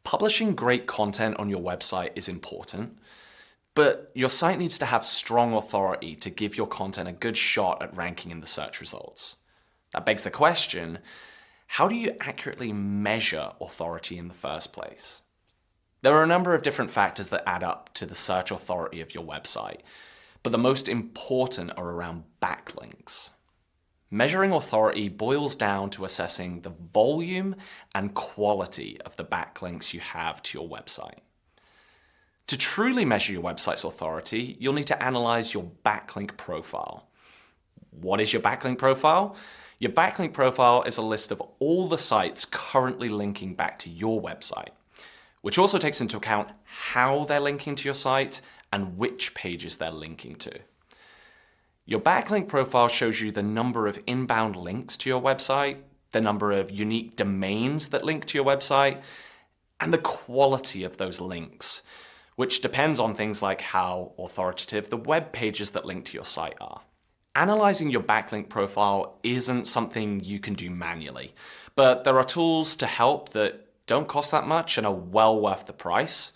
Publishing great content on your website is important, but your site needs to have strong authority to give your content a good shot at ranking in the search results. That begs the question, how do you accurately measure authority in the first place? There are a number of different factors that add up to the search authority of your website, but the most important are around backlinks. Measuring authority boils down to assessing the volume and quality of the backlinks you have to your website. To truly measure your website's authority, you'll need to analyze your backlink profile. What is your backlink profile? Your backlink profile is a list of all the sites currently linking back to your website, which also takes into account how they're linking to your site and which pages they're linking to. Your backlink profile shows you the number of inbound links to your website, the number of unique domains that link to your website, and the quality of those links, which depends on things like how authoritative the web pages that link to your site are. Analyzing your backlink profile isn't something you can do manually, but there are tools to help that don't cost that much and are well worth the price.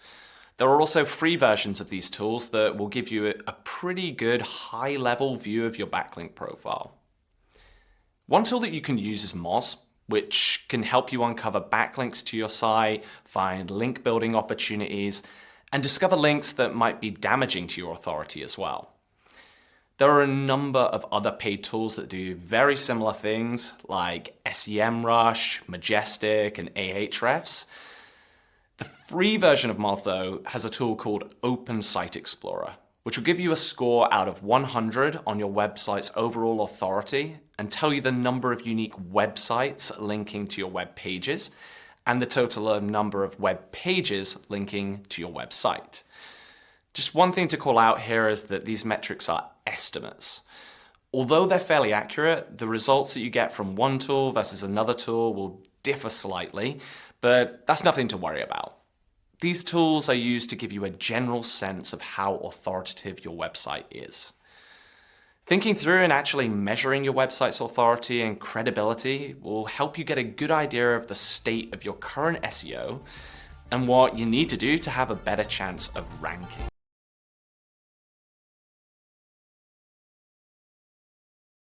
There are also free versions of these tools that will give you a pretty good high-level view of your backlink profile. One tool that you can use is Moz, which can help you uncover backlinks to your site, find link building opportunities, and discover links that might be damaging to your authority as well. There are a number of other paid tools that do very similar things like SEMrush, Majestic, and Ahrefs. The free version of Moz, though, has a tool called Open Site Explorer, which will give you a score out of 100 on your website's overall authority and tell you the number of unique websites linking to your web pages and the total number of web pages linking to your website. Just one thing to call out here is that these metrics are estimates. Although they're fairly accurate, the results that you get from one tool versus another tool will differ slightly, but that's nothing to worry about. These tools are used to give you a general sense of how authoritative your website is. Thinking through and actually measuring your website's authority and credibility will help you get a good idea of the state of your current SEO and what you need to do to have a better chance of ranking.